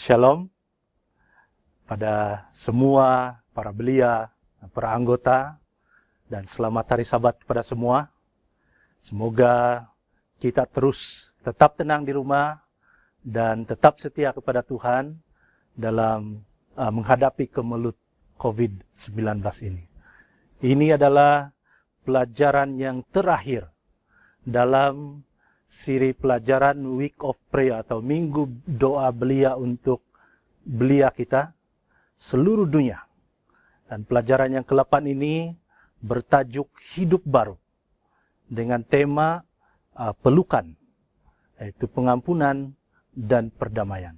Shalom pada semua para belia, para anggota, dan selamat hari Sabat kepada semua. Semoga kita terus tetap tenang di rumah dan tetap setia kepada Tuhan dalam menghadapi kemelut COVID-19 ini. Ini adalah pelajaran yang terakhir dalam siri pelajaran Week of Prayer atau Minggu Doa Belia untuk belia kita seluruh dunia. Dan pelajaran yang ke-8 ini bertajuk Hidup Baru dengan tema pelukan, yaitu pengampunan dan perdamaian.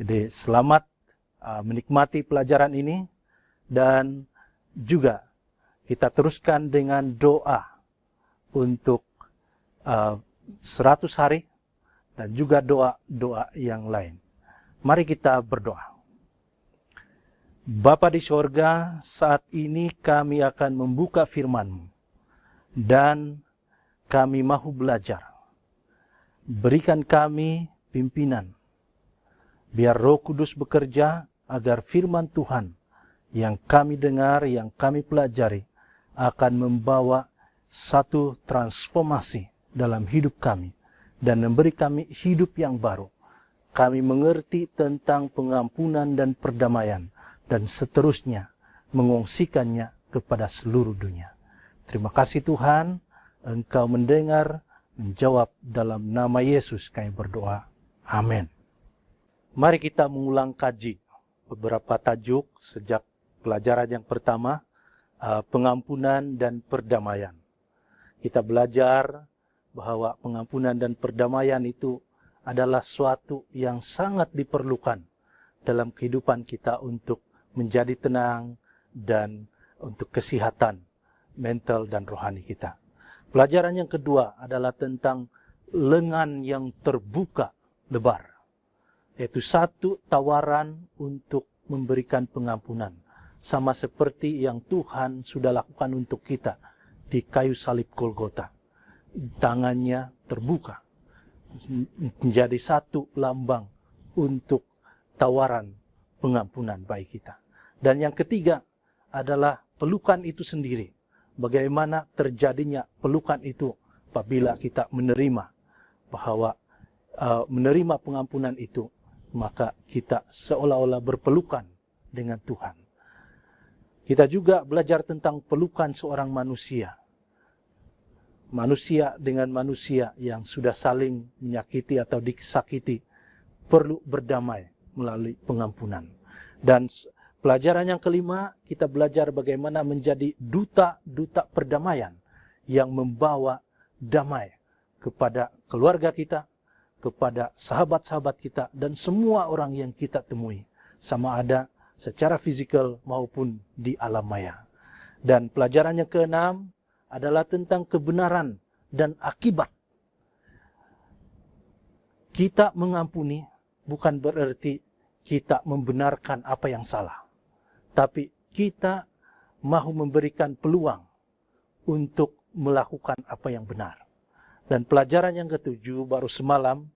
Jadi selamat menikmati pelajaran ini dan juga kita teruskan dengan doa untuk 100 hari dan juga doa-doa yang lain. Mari kita berdoa. Bapa di sorga, saat ini kami akan membuka firman-Mu dan kami mahu belajar. Berikan kami pimpinan, biar Roh Kudus bekerja agar firman Tuhan yang kami dengar, yang kami pelajari akan membawa satu transformasi dalam hidup kami dan memberi kami hidup yang baru. Kami mengerti tentang pengampunan dan perdamaian dan seterusnya mengungsikannya kepada seluruh dunia. Terima kasih Tuhan, Engkau mendengar, menjawab dalam nama Yesus kami berdoa. Amin. Mari kita mengulang kaji beberapa tajuk sejak pelajaran yang pertama, pengampunan dan perdamaian. Kita belajar bahwa pengampunan dan perdamaian itu adalah suatu yang sangat diperlukan dalam kehidupan kita untuk menjadi tenang dan untuk kesehatan mental dan rohani kita. Pelajaran yang kedua adalah tentang lengan yang terbuka lebar, yaitu satu tawaran untuk memberikan pengampunan, sama seperti yang Tuhan sudah lakukan untuk kita di kayu salib Golgota. Tangannya terbuka menjadi satu lambang untuk tawaran pengampunan bagi kita. Dan yang ketiga adalah pelukan itu sendiri. Bagaimana terjadinya pelukan itu apabila kita menerima bahwa menerima pengampunan itu, maka kita seolah-olah berpelukan dengan Tuhan. Kita juga belajar tentang pelukan seorang manusia. Manusia dengan manusia yang sudah saling menyakiti atau disakiti perlu berdamai melalui pengampunan. Dan pelajaran yang kelima, kita belajar bagaimana menjadi duta-duta perdamaian yang membawa damai kepada keluarga kita, kepada sahabat-sahabat kita, dan semua orang yang kita temui, sama ada secara fisikal maupun di alam maya. Dan pelajaran yang keenam adalah tentang kebenaran dan akibat. Kita mengampuni bukan berarti kita membenarkan apa yang salah, tapi kita mahu memberikan peluang untuk melakukan apa yang benar. Dan pelajaran yang ketujuh, baru semalam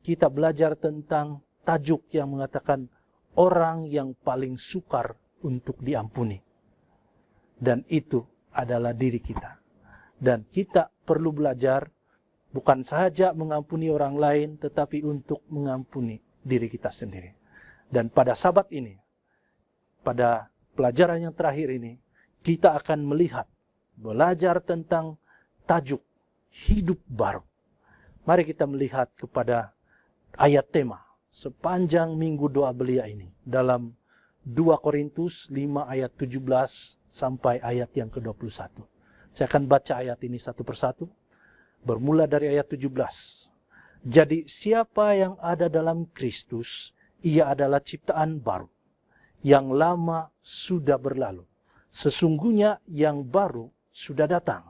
kita belajar tentang tajuk yang mengatakan orang yang paling sukar untuk diampuni. Dan itu adalah diri kita. Dan kita perlu belajar bukan saja mengampuni orang lain, tetapi untuk mengampuni diri kita sendiri. Dan pada Sabat ini, pada pelajaran yang terakhir ini, kita akan melihat, belajar tentang tajuk hidup baru. Mari kita melihat kepada ayat tema sepanjang Minggu Doa Belia ini dalam 2 Korintus 5 ayat 17 sampai ayat yang ke-21. Saya akan baca ayat ini satu persatu, bermula dari ayat 17. Jadi siapa yang ada dalam Kristus, ia adalah ciptaan baru. Yang lama sudah berlalu. Sesungguhnya yang baru sudah datang.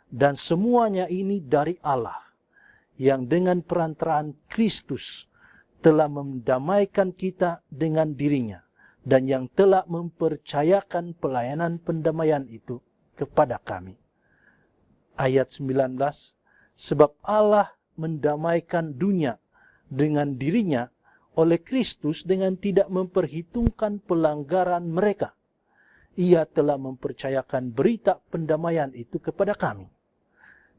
Dan semuanya ini dari Allah, yang dengan perantaraan Kristus telah mendamaikan kita dengan dirinya, dan yang telah mempercayakan pelayanan pendamaian itu kepada kami. Ayat 19, sebab Allah mendamaikan dunia dengan dirinya oleh Kristus dengan tidak memperhitungkan pelanggaran mereka. Ia telah mempercayakan berita pendamaian itu kepada kami.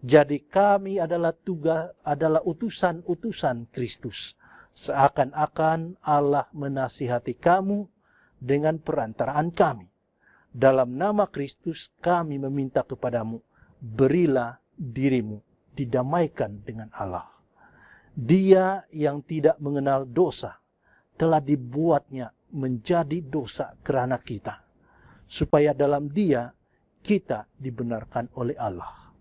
Jadi kami adalah utusan-utusan Kristus. Seakan-akan Allah menasihati kamu dengan perantaraan kami. Dalam nama Kristus kami meminta kepadamu, berilah dirimu didamaikan dengan Allah. Dia yang tidak mengenal dosa telah dibuatnya menjadi dosa kerana kita, supaya dalam Dia kita dibenarkan oleh Allah.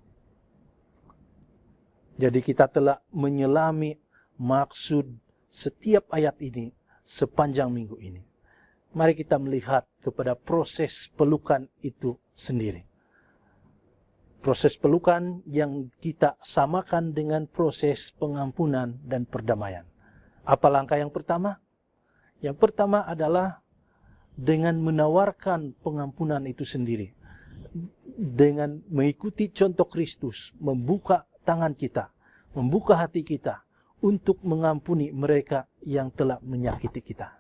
Jadi kita telah menyelami maksud setiap ayat ini sepanjang minggu ini. Mari kita melihat kepada proses pelukan itu sendiri. Proses pelukan yang kita samakan dengan proses pengampunan dan perdamaian. Apa langkah yang pertama? Yang pertama adalah dengan menawarkan pengampunan itu sendiri. Dengan mengikuti contoh Kristus, membuka tangan kita, membuka hati kita untuk mengampuni mereka yang telah menyakiti kita.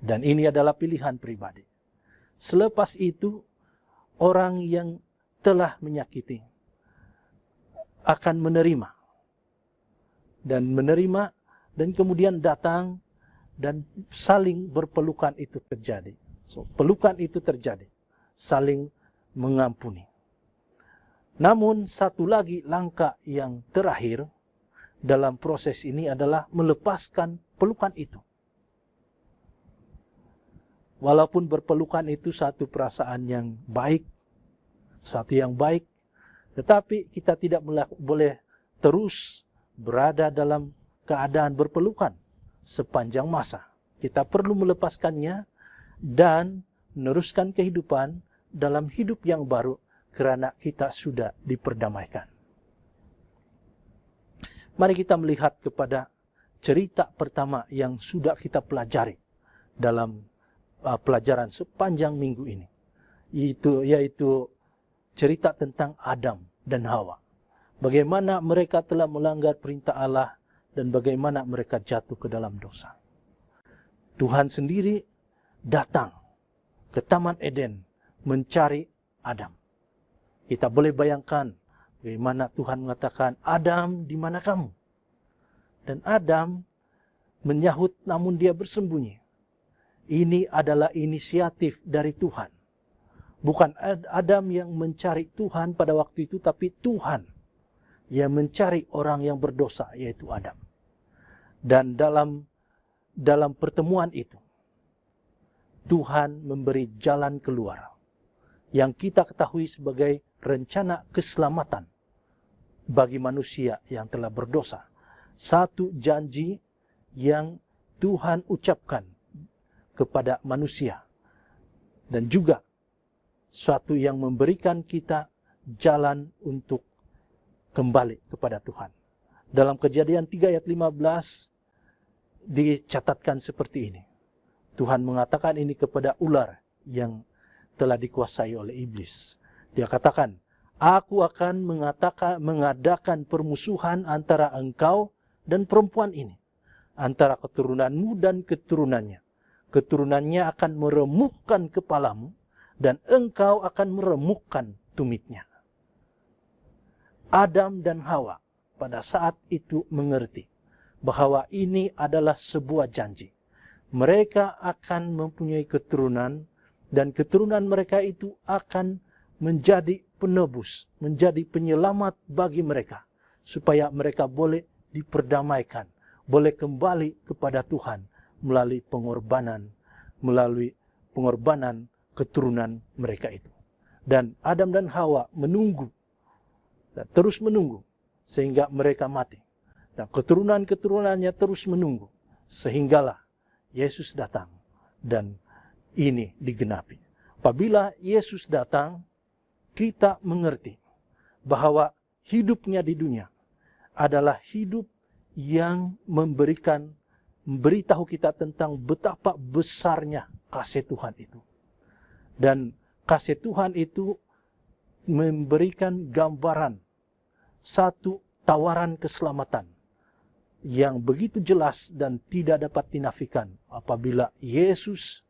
Dan ini adalah pilihan pribadi. Selepas itu, orang yang telah menyakiti akan menerima dan kemudian datang dan saling berpelukan itu terjadi. So, pelukan itu terjadi, saling mengampuni. Namun satu lagi langkah yang terakhir dalam proses ini adalah melepaskan pelukan itu. Walaupun berpelukan itu satu perasaan yang baik, sesuatu yang baik, tetapi kita tidak boleh terus berada dalam keadaan berpelukan sepanjang masa. Kita perlu melepaskannya dan meneruskan kehidupan dalam hidup yang baru kerana kita sudah diperdamaikan. Mari kita melihat kepada cerita pertama yang sudah kita pelajari dalam pelajaran sepanjang minggu ini, yaitu cerita tentang Adam dan Hawa. Bagaimana mereka telah melanggar perintah Allah dan bagaimana mereka jatuh ke dalam dosa. Tuhan sendiri datang ke Taman Eden mencari Adam. Kita boleh bayangkan bagaimana Tuhan mengatakan, Adam, di mana kamu? Dan Adam menyahut namun dia bersembunyi. Ini adalah inisiatif dari Tuhan. Bukan Adam yang mencari Tuhan pada waktu itu, tapi Tuhan yang mencari orang yang berdosa, yaitu Adam. Dan dalam pertemuan itu, Tuhan memberi jalan keluar yang kita ketahui sebagai rencana keselamatan bagi manusia yang telah berdosa. Satu janji yang Tuhan ucapkan kepada manusia, dan juga suatu yang memberikan kita jalan untuk kembali kepada Tuhan. Dalam Kejadian 3 ayat 15 dicatatkan seperti ini. Tuhan mengatakan ini kepada ular yang telah dikuasai oleh iblis. Dia katakan, aku akan mengadakan permusuhan antara engkau dan perempuan ini, antara keturunanmu dan keturunannya. Keturunannya akan meremukkan kepalamu, dan engkau akan meremukkan tumitnya. Adam dan Hawa pada saat itu mengerti bahwa ini adalah sebuah janji. Mereka akan mempunyai keturunan, dan keturunan mereka itu akan menjadi penebus, menjadi penyelamat bagi mereka, supaya mereka boleh diperdamaikan, boleh kembali kepada Tuhan melalui pengorbanan keturunan mereka itu. Dan Adam dan Hawa menunggu, dan terus menunggu, sehingga mereka mati. Dan keturunan-keturunannya terus menunggu, sehinggalah Yesus datang, dan ini digenapi. Apabila Yesus datang, kita mengerti bahwa hidupnya di dunia adalah hidup yang memberitahu kita tentang betapa besarnya kasih Tuhan itu. Dan kasih Tuhan itu memberikan gambaran satu tawaran keselamatan yang begitu jelas dan tidak dapat dinafikan apabila Yesus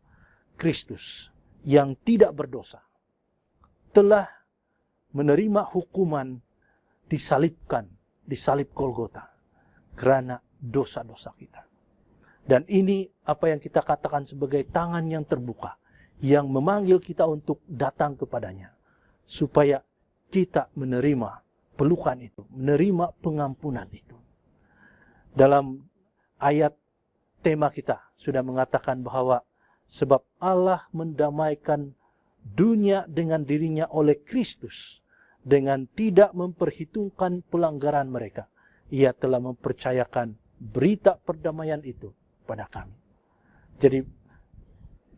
Kristus yang tidak berdosa telah menerima hukuman di salib Golgota karena dosa-dosa kita. Dan ini apa yang kita katakan sebagai tangan yang terbuka yang memanggil kita untuk datang kepadanya supaya kita menerima pelukan itu, menerima pengampunan itu. Dalam ayat tema kita sudah mengatakan bahwa sebab Allah mendamaikan dunia dengan dirinya oleh Kristus dengan tidak memperhitungkan pelanggaran mereka. Ia telah mempercayakan berita perdamaian itu pada kami. Jadi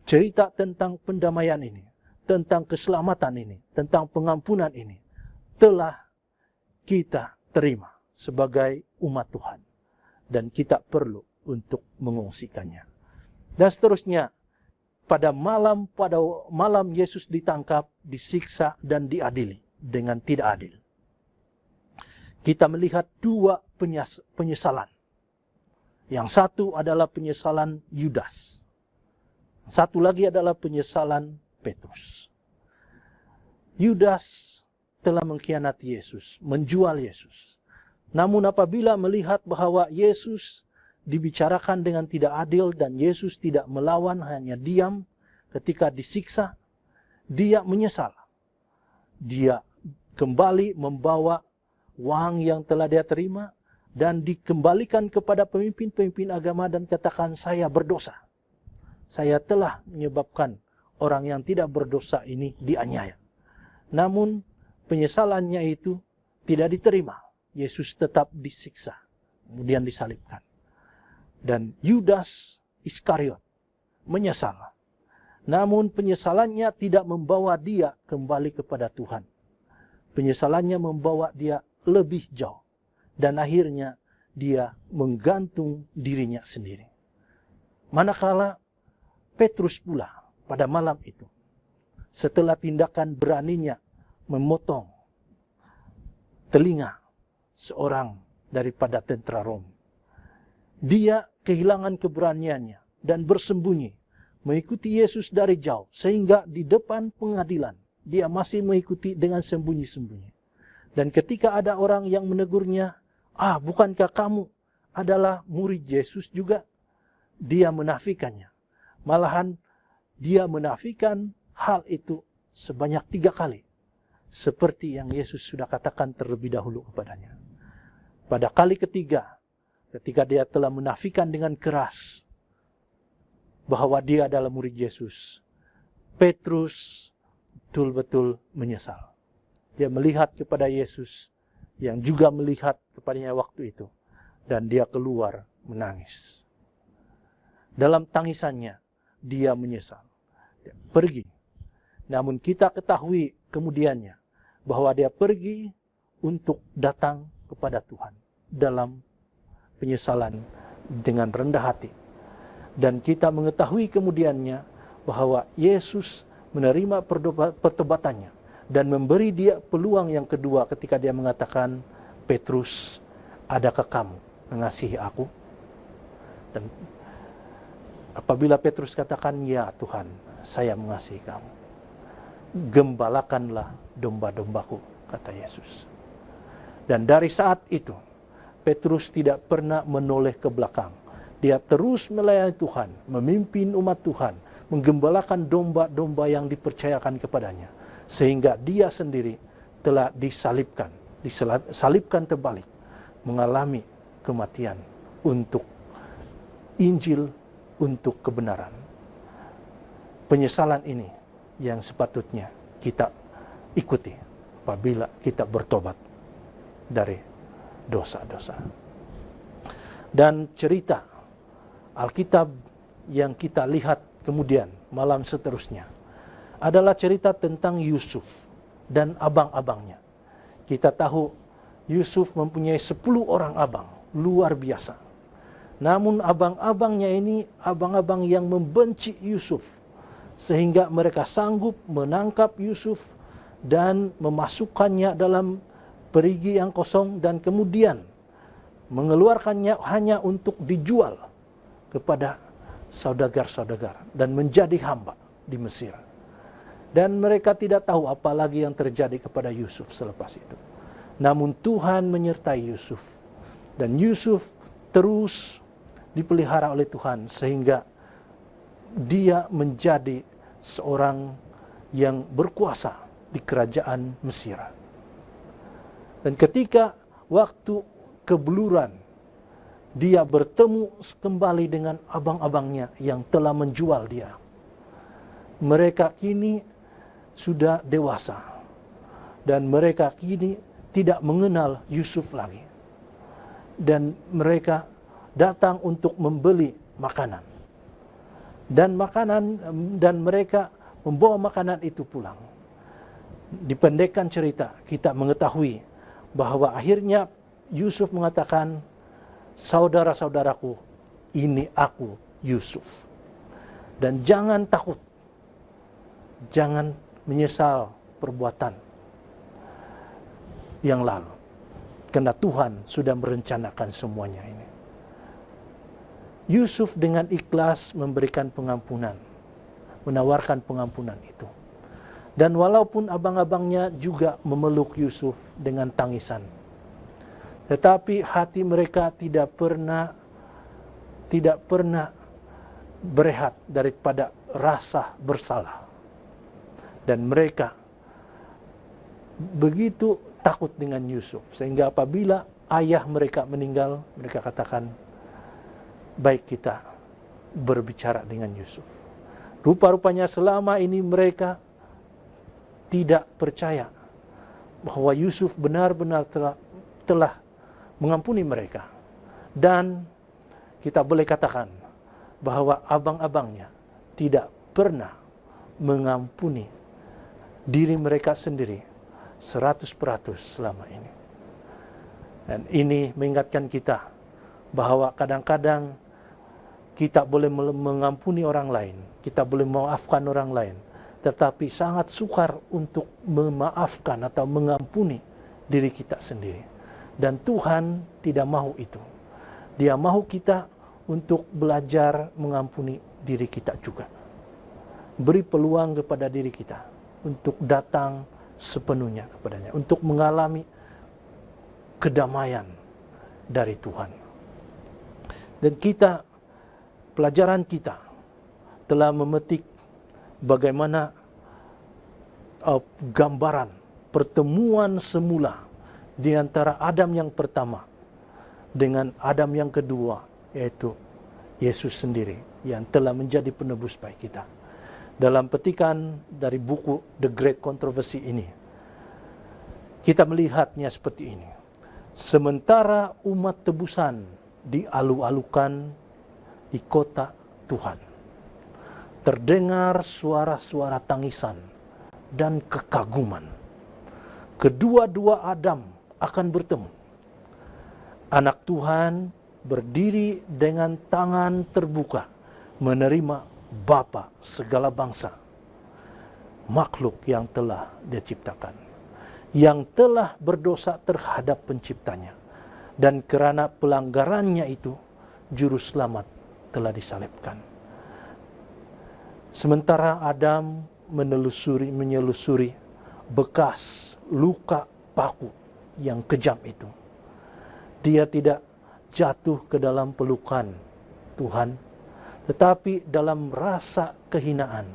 cerita tentang pendamaian ini, tentang keselamatan ini, tentang pengampunan ini telah kita terima sebagai umat Tuhan. Dan kita perlu untuk mengungsikannya. Dan seterusnya, pada malam Yesus ditangkap, disiksa, dan diadili dengan tidak adil. Kita melihat dua penyesalan. Yang satu adalah penyesalan Yudas. Satu lagi adalah penyesalan Petrus. Yudas telah mengkhianati Yesus, menjual Yesus. Namun apabila melihat bahwa Yesus dibicarakan dengan tidak adil dan Yesus tidak melawan, hanya diam ketika disiksa, dia menyesal. Dia kembali membawa uang yang telah dia terima dan dikembalikan kepada pemimpin-pemimpin agama dan katakan, saya berdosa. Saya telah menyebabkan orang yang tidak berdosa ini dianiaya. Namun penyesalannya itu tidak diterima. Yesus tetap disiksa, kemudian disalibkan. Dan Yudas Iskariot menyesal. Namun penyesalannya tidak membawa dia kembali kepada Tuhan. Penyesalannya membawa dia lebih jauh. Dan akhirnya dia menggantung dirinya sendiri. Manakala Petrus pula pada malam itu, setelah tindakan beraninya memotong telinga seorang daripada tentara Rom, dia kehilangan keberaniannya dan bersembunyi mengikuti Yesus dari jauh, sehingga di depan pengadilan dia masih mengikuti dengan sembunyi-sembunyi. Dan ketika ada orang yang menegurnya, bukankah kamu adalah murid Yesus juga? Dia menafikannya. Malahan dia menafikan hal itu sebanyak 3 kali. Seperti yang Yesus sudah katakan terlebih dahulu kepadanya. Pada kali ketiga, ketika dia telah menafikan dengan keras bahwa dia adalah murid Yesus, Petrus betul-betul menyesal. Dia melihat kepada Yesus yang juga melihat kepadanya waktu itu. Dan dia keluar menangis. Dalam tangisannya, dia menyesal. Dia pergi. Namun kita ketahui kemudiannya bahwa dia pergi untuk datang kepada Tuhan dalam penyesalan dengan rendah hati. Dan kita mengetahui kemudiannya bahwa Yesus menerima pertobatannya dan memberi dia peluang yang kedua ketika dia mengatakan, Petrus, adakah kamu mengasihi aku? Dan apabila Petrus katakan, ya Tuhan, saya mengasihi kamu, gembalakanlah domba-dombaku, kata Yesus. Dan dari saat itu, Petrus tidak pernah menoleh ke belakang. Dia terus melayani Tuhan, memimpin umat Tuhan, menggembalakan domba-domba yang dipercayakan kepadanya. Sehingga dia sendiri telah disalibkan terbalik, mengalami kematian untuk Injil, untuk kebenaran. Penyesalan ini yang sepatutnya kita ikuti apabila kita bertobat dari dosa-dosa. Dan cerita Alkitab yang kita lihat kemudian malam seterusnya adalah cerita tentang Yusuf dan abang-abangnya. Kita tahu Yusuf mempunyai 10 orang abang, luar biasa. Namun abang-abangnya ini abang-abang yang membenci Yusuf, sehingga mereka sanggup menangkap Yusuf dan memasukkannya dalam perigi yang kosong, dan kemudian mengeluarkannya hanya untuk dijual kepada saudagar-saudagar dan menjadi hamba di Mesir. Dan mereka tidak tahu apa lagi yang terjadi kepada Yusuf selepas itu. Namun Tuhan menyertai Yusuf, dan Yusuf terus dipelihara oleh Tuhan sehingga dia menjadi seorang yang berkuasa di kerajaan Mesir. Dan ketika waktu kebeluran, dia bertemu kembali dengan abang-abangnya yang telah menjual dia. Mereka kini sudah dewasa, dan mereka kini tidak mengenal Yusuf lagi. Dan mereka datang untuk membeli makanan. Dan mereka membawa makanan itu pulang. Dipendekkan cerita, kita mengetahui bahwa akhirnya Yusuf mengatakan, saudara-saudaraku, ini aku Yusuf. Dan jangan takut, jangan menyesal perbuatan yang lalu, karena Tuhan sudah merencanakan semuanya ini. Yusuf dengan ikhlas memberikan pengampunan, menawarkan pengampunan itu. Dan walaupun abang-abangnya juga memeluk Yusuf dengan tangisan, tetapi hati mereka tidak pernah berehat daripada rasa bersalah. Dan mereka begitu takut dengan Yusuf, sehingga apabila ayah mereka meninggal, mereka katakan, baik kita berbicara dengan Yusuf. Rupa-rupanya selama ini mereka tidak percaya bahwa Yusuf benar-benar telah mengampuni mereka. Dan kita boleh katakan bahwa abang-abangnya tidak pernah mengampuni diri mereka sendiri 100% selama ini. Dan ini mengingatkan kita bahwa kadang-kadang kita boleh mengampuni orang lain, kita boleh memaafkan orang lain, tetapi sangat sukar untuk memaafkan atau mengampuni diri kita sendiri. Dan Tuhan tidak mahu itu. Dia mahu kita untuk belajar mengampuni diri kita juga. Beri peluang kepada diri kita untuk datang sepenuhnya kepadanya, untuk mengalami kedamaian dari Tuhan. Dan pelajaran kita telah memetik bagaimana gambaran pertemuan semula di antara Adam yang pertama dengan Adam yang kedua, yaitu Yesus sendiri yang telah menjadi penebus baik kita. Dalam petikan dari buku The Great Controversy ini, kita melihatnya seperti ini. Sementara umat tebusan dialu-alukan di kota Tuhan, terdengar suara-suara tangisan dan kekaguman. Kedua-dua Adam akan bertemu. Anak Tuhan berdiri dengan tangan terbuka menerima Bapa segala bangsa, makhluk yang telah Dia ciptakan, yang telah berdosa terhadap penciptanya, dan kerana pelanggarannya itu juru selamat telah disalibkan. Sementara Adam menyelusuri bekas luka paku yang kejam itu, dia tidak jatuh ke dalam pelukan Tuhan, tetapi dalam rasa kehinaan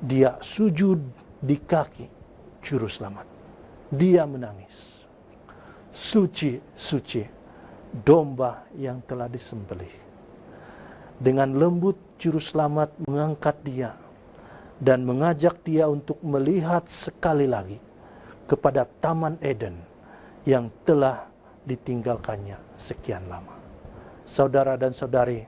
dia sujud di kaki juru selamat. Dia menangis, suci, suci, domba yang telah disembelih. Dengan lembut juru selamat mengangkat dia dan mengajak dia untuk melihat sekali lagi kepada Taman Eden yang telah ditinggalkannya sekian lama. Saudara dan saudari,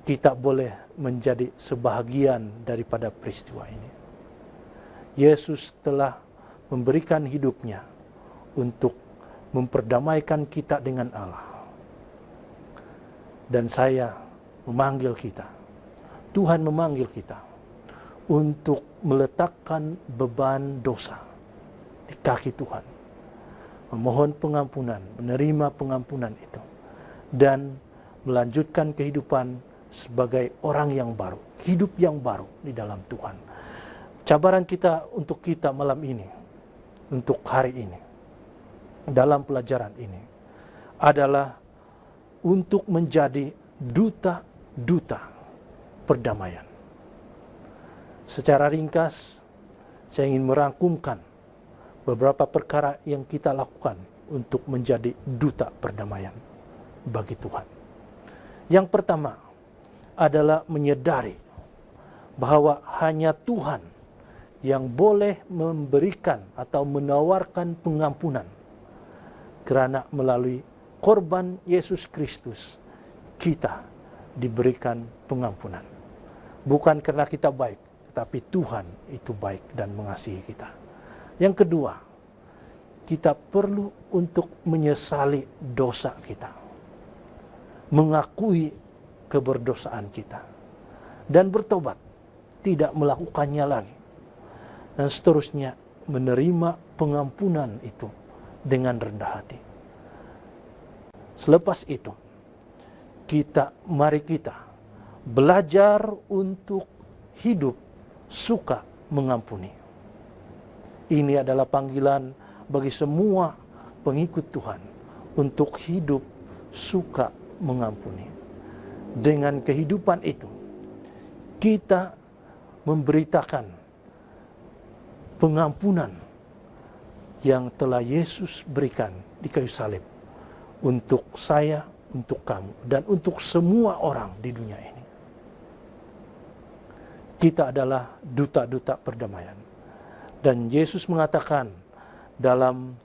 kita boleh menjadi sebahagian daripada peristiwa ini. Yesus telah memberikan hidupnya untuk memperdamaikan kita dengan Allah. Dan saya memanggil kita, Tuhan memanggil kita untuk meletakkan beban dosa di kaki Tuhan. memohon pengampunan, menerima pengampunan itu, dan melanjutkan kehidupan sebagai orang yang baru, hidup yang baru di dalam Tuhan. Cabaran kita untuk kita malam ini, untuk hari ini, dalam pelajaran ini, adalah untuk menjadi duta-duta perdamaian. Secara ringkas, saya ingin merangkumkan beberapa perkara yang kita lakukan untuk menjadi duta perdamaian bagi Tuhan. Yang pertama adalah menyadari bahwa hanya Tuhan yang boleh memberikan atau menawarkan pengampunan, karena melalui korban Yesus Kristus kita diberikan pengampunan. Bukan karena kita baik, tetapi Tuhan itu baik dan mengasihi kita. Yang kedua, kita perlu untuk menyesali dosa kita, mengakui keberdosaan kita, dan bertobat, tidak melakukannya lagi, dan seterusnya menerima pengampunan itu dengan rendah hati. Selepas itu, mari kita belajar untuk hidup suka mengampuni. Ini adalah panggilan bagi semua pengikut Tuhan untuk hidup suka mengampuni. Dengan kehidupan itu, kita memberitakan pengampunan yang telah Yesus berikan di kayu salib untuk saya, untuk kamu, dan untuk semua orang di dunia ini. Kita adalah duta-duta perdamaian. Dan Yesus mengatakan dalam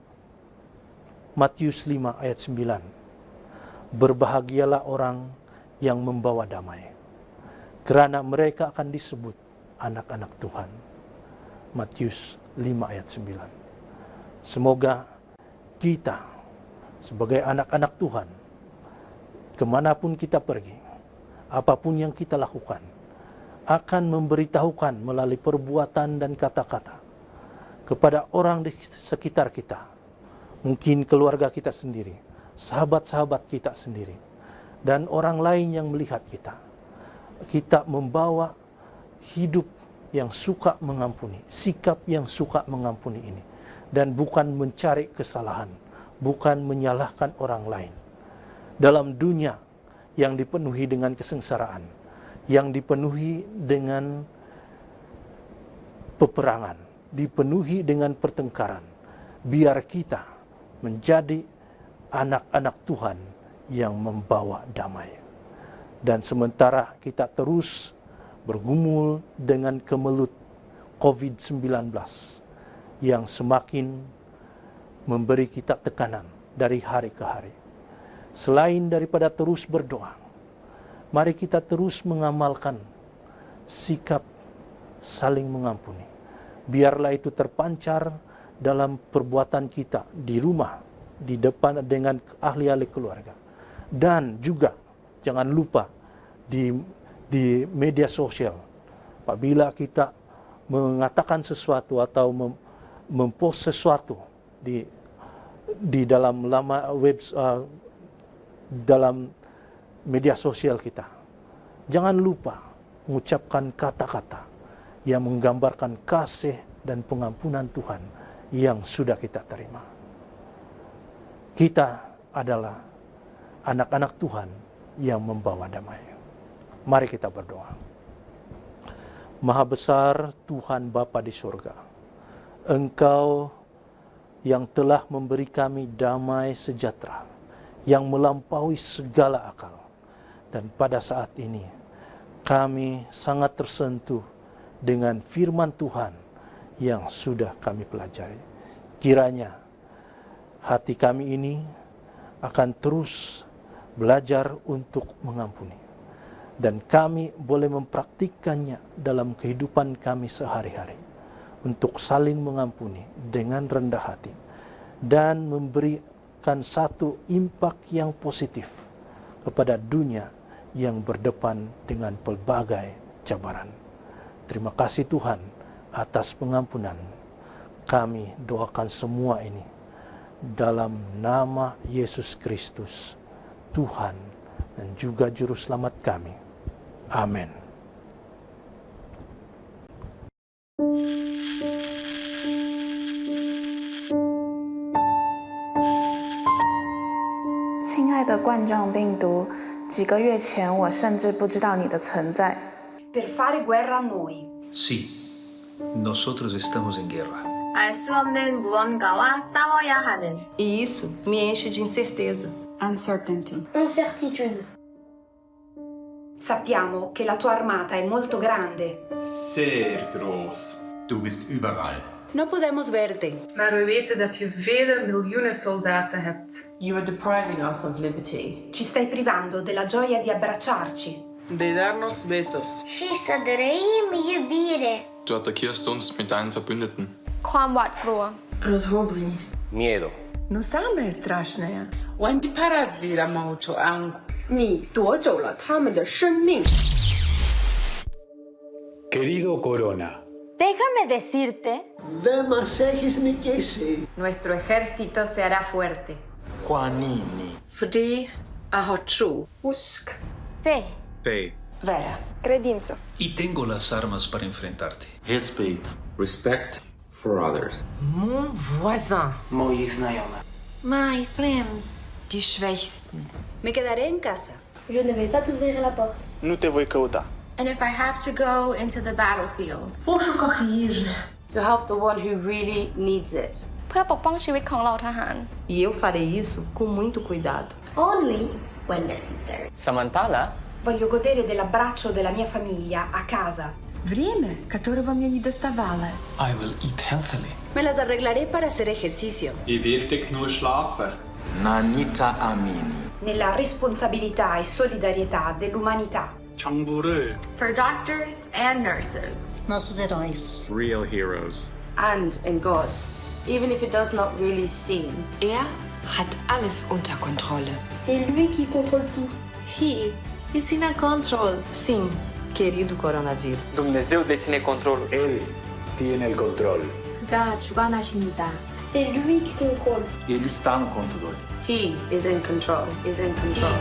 Matius 5 ayat 9, berbahagialah orang yang membawa damai, karena mereka akan disebut anak-anak Tuhan. Matius 5 ayat 9. Semoga kita sebagai anak-anak Tuhan, kemanapun kita pergi, apapun yang kita lakukan, akan memberitahukan melalui perbuatan dan kata-kata kepada orang di sekitar kita, mungkin keluarga kita sendiri, sahabat-sahabat kita sendiri, dan orang lain yang melihat kita. Kita membawa hidup yang suka mengampuni, sikap yang suka mengampuni ini, dan bukan mencari kesalahan, bukan menyalahkan orang lain. Dalam dunia yang dipenuhi dengan kesengsaraan, yang dipenuhi dengan peperangan, dipenuhi dengan pertengkaran, biar kita menjadi anak-anak Tuhan yang membawa damai. Dan sementara kita terus bergumul dengan kemelut COVID-19 yang semakin memberi kita tekanan dari hari ke hari, selain daripada terus berdoa, mari kita terus mengamalkan sikap saling mengampuni. Biarlah itu terpancar dalam perbuatan kita di rumah, di depan dengan ahli-ahli keluarga. Dan juga jangan lupa di media sosial. Apabila kita mengatakan sesuatu atau mempost sesuatu di dalam dalam media sosial kita, jangan lupa mengucapkan kata-kata yang menggambarkan kasih dan pengampunan Tuhan yang sudah kita terima. Kita adalah anak-anak Tuhan yang membawa damai. Mari kita berdoa. Maha besar Tuhan Bapa di surga, Engkau yang telah memberi kami damai sejahtera yang melampaui segala akal. Dan pada saat ini kami sangat tersentuh dengan firman Tuhan yang sudah kami pelajari. Kiranya hati kami ini akan terus belajar untuk mengampuni, dan kami boleh mempraktikkannya dalam kehidupan kami sehari-hari untuk saling mengampuni dengan rendah hati dan memberikan satu impak yang positif kepada dunia yang berdepan dengan pelbagai cabaran. Terima kasih Tuhan atas pengampunan. Kami doakan semua ini dalam nama Yesus Kristus, Tuhan dan juga Juru Selamat kami. Amin. 亲爱的冠状病毒，几个月前我甚至不知道你的存在。Per fare guerra a noi. Sí, nosotros estamos en guerra. 알 수 없는 무언가와 싸워야 하는. E isso me enche de incerteza. Uncertainty. Incertitude. Sappiamo che la tua armata è molto grande. Sehr groß. Du bist überall. Não podemos verte. Maar we weten dat je vele miljoenen soldaten hebt. You are depriving us of liberty. Ci stai privando della gioia di abbracciarci. De darnos besos. Și să trăim iubire. Du attackierst uns mit deinen Verbündeten. ความหวาดกลัว Rozhobljenost. Miedo. No same straszne. Wantiparazira mauto angu. 你夺走了他们的生命。 Querido Corona. Déjame decirte. Δεν μας έχεις νικήσει. Nuestro ejército se hará fuerte. Juanini. Fordi jeg har tro. Husk. Fe. Fe. Vera. Credință. Y tengo las armas para enfrentarte. Respeito. Respect for others. Mon voisin. Moi znajome. My friends. Die Schwächsten. Me quedaré en casa. Je ne vais pas t'ouvrir la porte. Nu te voi căuta. And if I have to go into the battlefield. To help the one who really needs it. เพื่อปกป้องชีวิตของเราทหาร E eu farei isso com muito cuidado. Only when necessary. Samantala? Voglio godere dell'abbraccio della mia famiglia a casa. Время, которого мне не доставало. I will eat healthily. Me las arreglaré para hacer ejercicio. Ihr werdet nur schlafen. Nanita Amini. Nella responsabilità e solidarietà dell'umanità. 정부를. For doctors and nurses. Nossos heróis. Real heroes. And in God. Even if it does not really seem. Hat alles unter Kontrolle. C'est lui qui contrôle tout. He is in control. Sim, querido coronavírus. Dumnezeu deține controlul. Él tiene el control. 그가 주관하십니다. C'est lui qui contrôle. Ele está no controle. He is in control. Is in control.